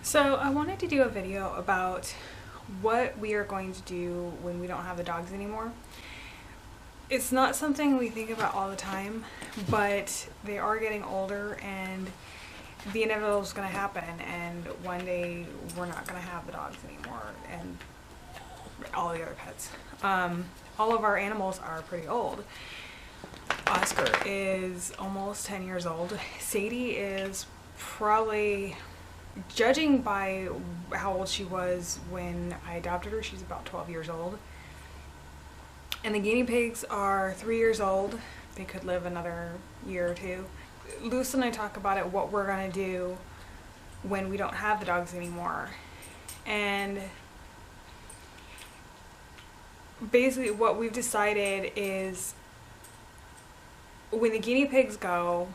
So I wanted to do a video about what we are going to do when we don't have the dogs anymore. It's not something we think about all the time, but they are getting older and the inevitable is going to happen, and one day we're not going to have the dogs anymore and all the other pets. All of our animals are pretty old. Oscar is almost 10 years old. Sadie is probably, judging by how old she was when I adopted her, she's about 12 years old. And the guinea pigs are 3 years old. They could live another year or two. Luce and I talk about it, what we're gonna do when we don't have the dogs anymore. And basically what we've decided is when the guinea pigs go,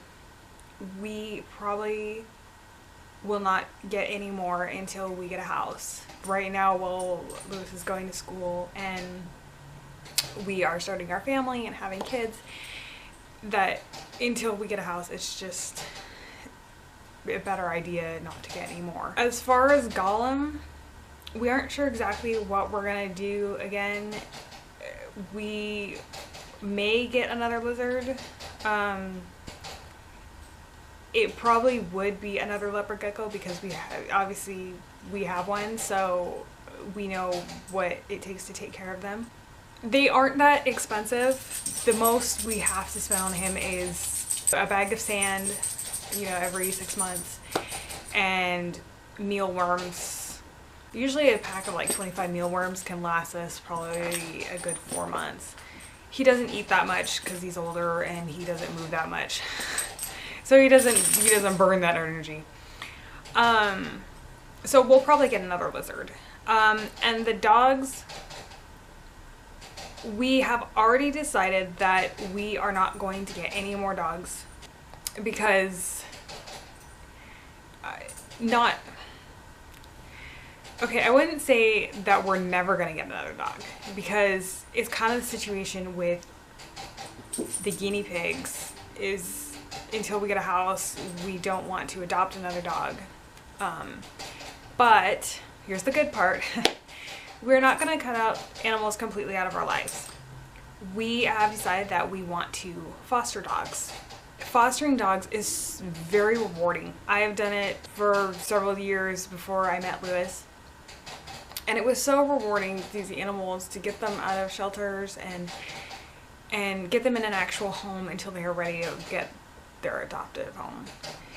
we probably will not get any more until we get a house. Right now, Luce is going to school and we are starting our family and having kids, that until we get a house, it's just a better idea not to get any more. As far as Gollum, we aren't sure exactly what we're gonna do again. We may get another lizard. It probably would be another leopard gecko because obviously we have one, so we know what it takes to take care of them. They aren't that expensive. The most we have to spend on him is a bag of sand, every 6 months, and mealworms. Usually a pack of like 25 mealworms can last us probably a good 4 months. He doesn't eat that much because he's older and he doesn't move that much. So he doesn't burn that energy. So we'll probably get another lizard. And the dogs, we have already decided that we are not going to get any more dogs because I wouldn't say that we're never going to get another dog, because it's kind of the situation with the guinea pigs is, until we get a house, we don't want to adopt another dog. But here's the good part. We're not going to cut out animals completely out of our lives. We have decided that we want to foster dogs. Fostering dogs is very rewarding. I have done it for several years before I met Lewis. And it was so rewarding to these animals, to get them out of shelters and get them in an actual home until they are ready to get their adoptive home.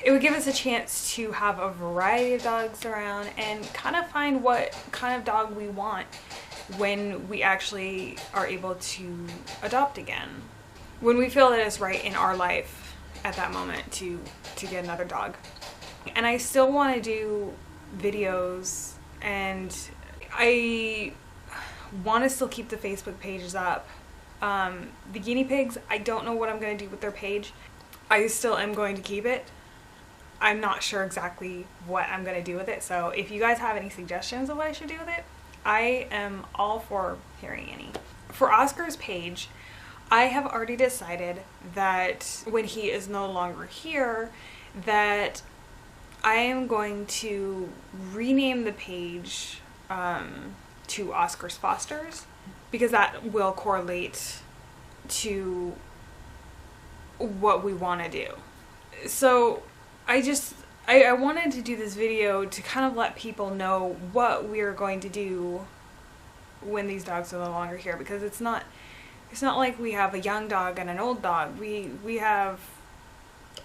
It would give us a chance to have a variety of dogs around and kind of find what kind of dog we want when we actually are able to adopt again. When we feel that it's right in our life at that moment to get another dog. And I still want to do videos, and I want to still keep the Facebook pages up. The guinea pigs, I don't know what I'm going to do with their page. I still am going to keep it. I'm not sure exactly what I'm going to do with it, so if you guys have any suggestions of what I should do with it, I am all for hearing any. For Oscar's page, I have already decided that when he is no longer here, that I am going to rename the page to Oscar's Fosters, because that will correlate to what we want to do. So I wanted to do this video to kind of let people know what we are going to do when these dogs are no longer here, because it's not like we have a young dog and an old dog. We have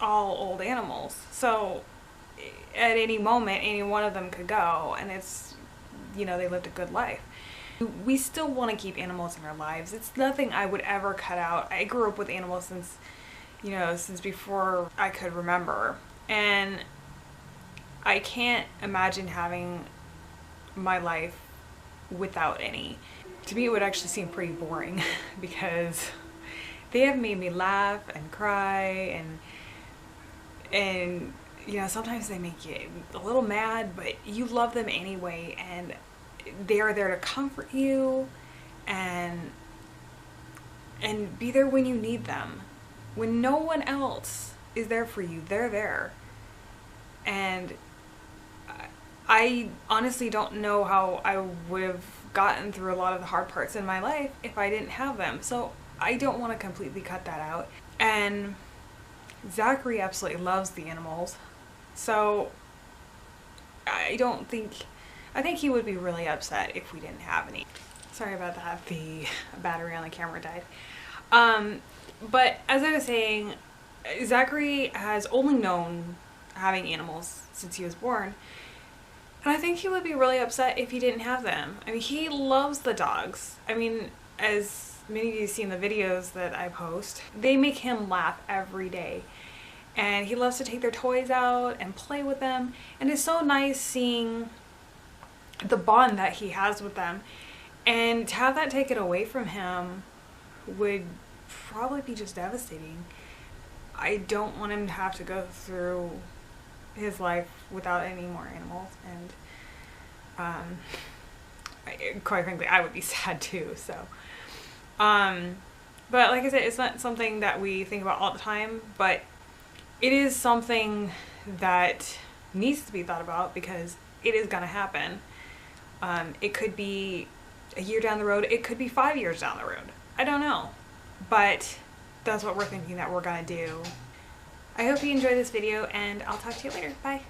all old animals, so at any moment any one of them could go, and it's, they lived a good life. We still want to keep animals in our lives. It's nothing I would ever cut out. I grew up with animals since before I could remember, and I can't imagine having my life without any. To me, it would actually seem pretty boring because they have made me laugh and cry, and sometimes they make you a little mad, but you love them anyway, and they are there to comfort you and be there when you need them. When no one else is there for you, they're there. And I honestly don't know how I would have gotten through a lot of the hard parts in my life if I didn't have them. So I don't want to completely cut that out. And Zachary absolutely loves the animals. So I think he would be really upset if we didn't have any. Sorry about that, the battery on the camera died. But as I was saying, Zachary has only known having animals since he was born. And I think he would be really upset if he didn't have them. I mean, he loves the dogs. I mean, as many of you have seen the videos that I post, they make him laugh every day. And he loves to take their toys out and play with them. And it's so nice seeing the bond that he has with them. And to have that taken away from him would probably be just devastating. I don't want him to have to go through his life without any more animals, and quite frankly I would be sad too. So but like I said, it's not something that we think about all the time, but it is something that needs to be thought about because it is going to happen. It could be a year down the road, it could be 5 years down the road, I don't know, but that's what we're thinking that we're gonna do. I hope you enjoyed this video, and I'll talk to you later. Bye.